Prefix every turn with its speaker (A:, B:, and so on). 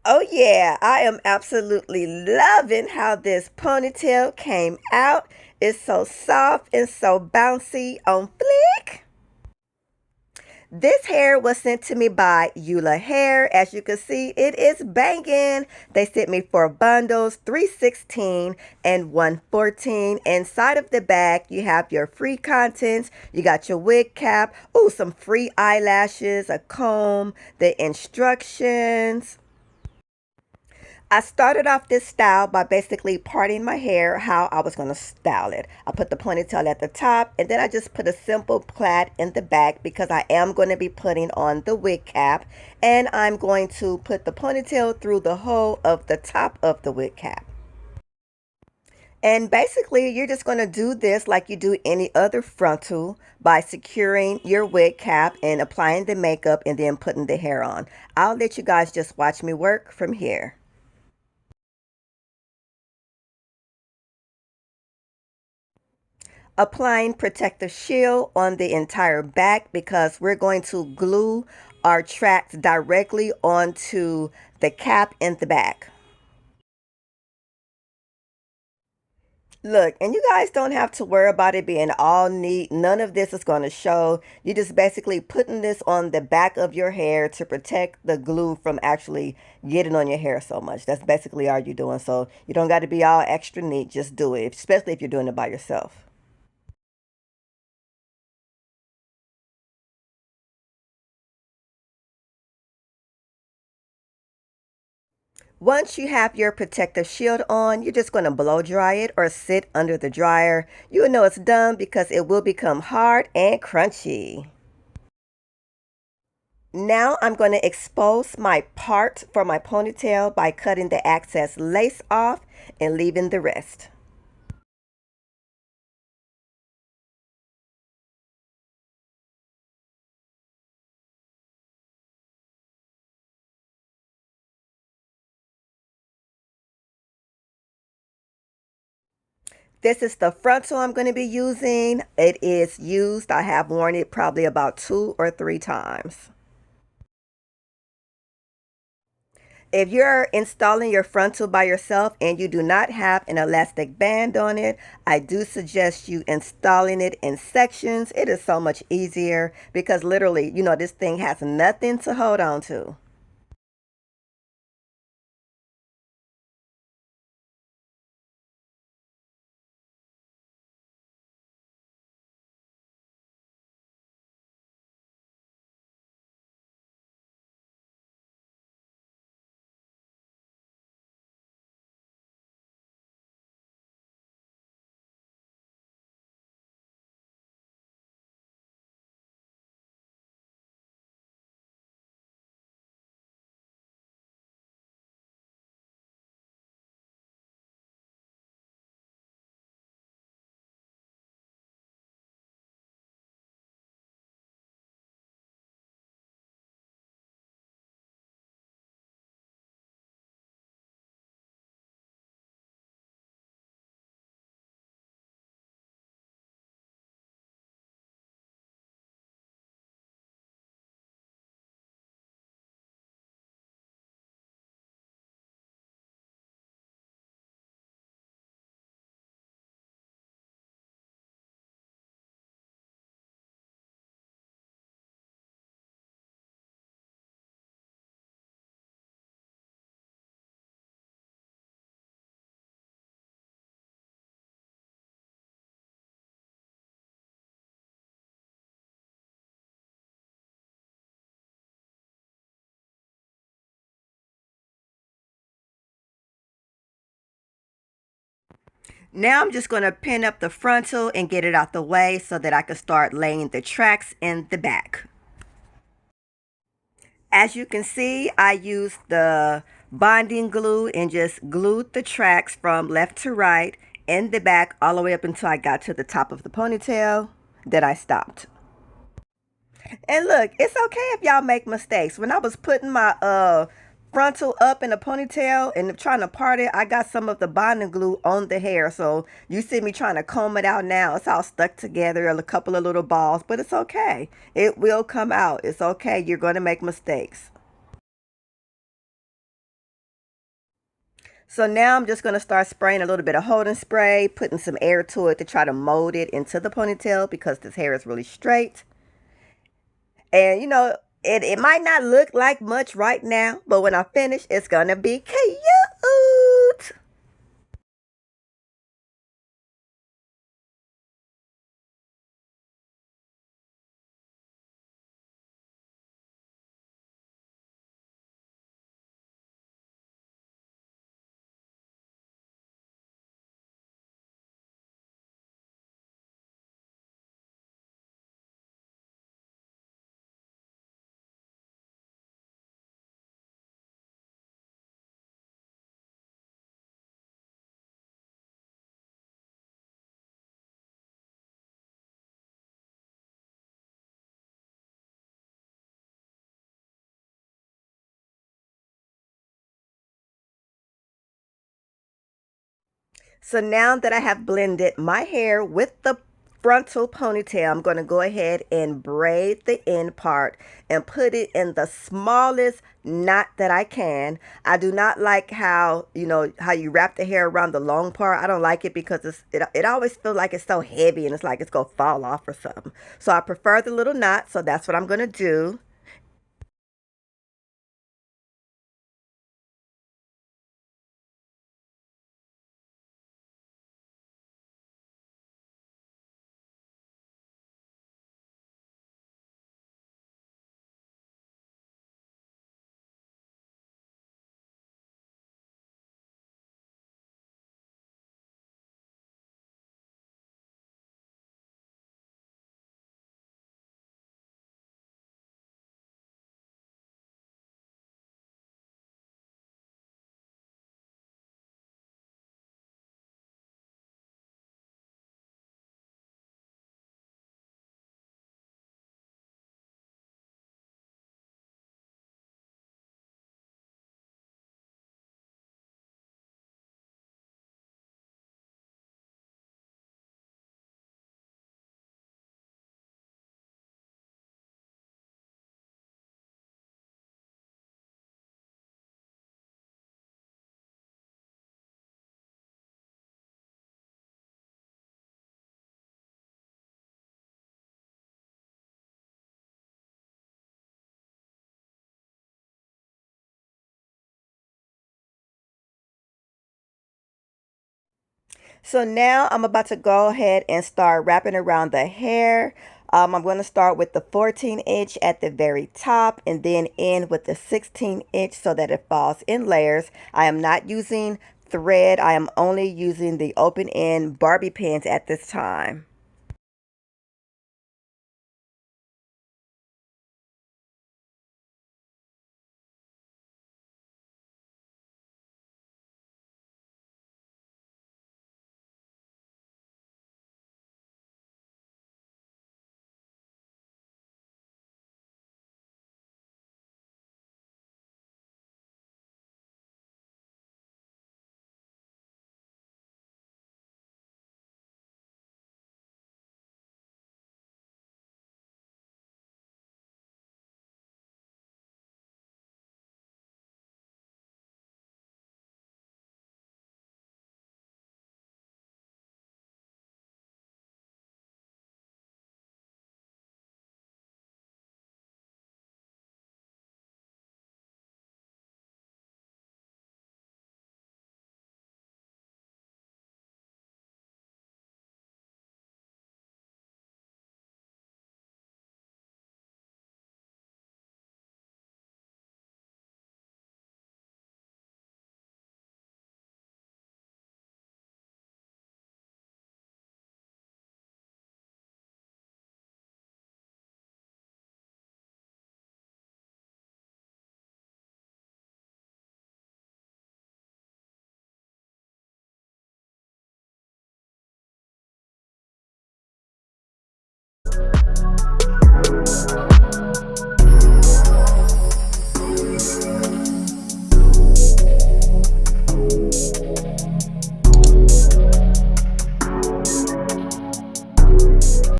A: Oh yeah, I am absolutely loving how this ponytail came out. It's so soft and so bouncy on flick. This hair was sent to me by Ula Hair. As you can see, it is banging. They sent me 4 bundles, 316 and 114. Inside of the bag, you have your free contents. You got your wig cap, ooh, some free eyelashes, a comb, the instructions. I started off this style by basically parting my hair how I was going to style it. I put the ponytail at the top and then I just put a simple plait in the back because I am going to be putting on the wig cap, and I'm going to put the ponytail through the hole of the top of the wig cap. And basically, you're just going to do this like you do any other frontal by securing your wig cap and applying the makeup and then putting the hair on. I'll let you guys just watch me work from here. Applying protective shield on the entire back because we're going to glue our tracks directly onto the cap in the back. Look, and you guys don't have to worry about it being all neat. None of this is going to show. You're just basically putting this on the back of your hair to protect the glue from actually getting on your hair so much. That's basically all you're doing. So you don't got to be all extra neat. Just do it, especially if you're doing it by yourself. Once you have your protective shield on, you're just going to blow dry it or sit under the dryer. You will know it's done because it will become hard and crunchy. Now I'm going to expose my part for my ponytail by cutting the excess lace off and leaving the rest. This is the frontal I'm going to be using. It is used. I have worn it probably about 2 or 3 times. If you're installing your frontal by yourself and you do not have an elastic band on it, I do suggest you installing it in sections. It is so much easier because literally, this thing has nothing to hold on to. Now I'm just going to pin up the frontal and get it out the way so that I can start laying the tracks in the back. As you can see, I used the bonding glue and just glued the tracks from left to right in the back all the way up until I got to the top of the ponytail that I stopped. And look, it's okay if y'all make mistakes. When I was putting my frontal up in a ponytail and trying to part it, I got some of the bonding glue on the hair. So you see me trying to comb it out now. It's all stuck together, a couple of little balls, but it's okay. It will come out. It's okay. You're going to make mistakes. So now I'm just going to start spraying a little bit of holding spray, putting some air to it to try to mold it into the ponytail because this hair is really straight. And you know, it might not look like much right now, but when I finish, it's going to be cute. So now that I have blended my hair with the frontal ponytail, I'm going to go ahead and braid the end part and put it in the smallest knot that I can. I do not like how, you know, how you wrap the hair around the long part. I don't like it because it always feels like it's so heavy and it's like it's going to fall off or something. So I prefer the little knot, so that's what I'm going to do. So now I'm about to go ahead and start wrapping around the hair. I'm going to start with the 14 inch at the very top and then end with the 16 inch so that it falls in layers. I am not using thread. I am only using the open end Barbie pins at this time.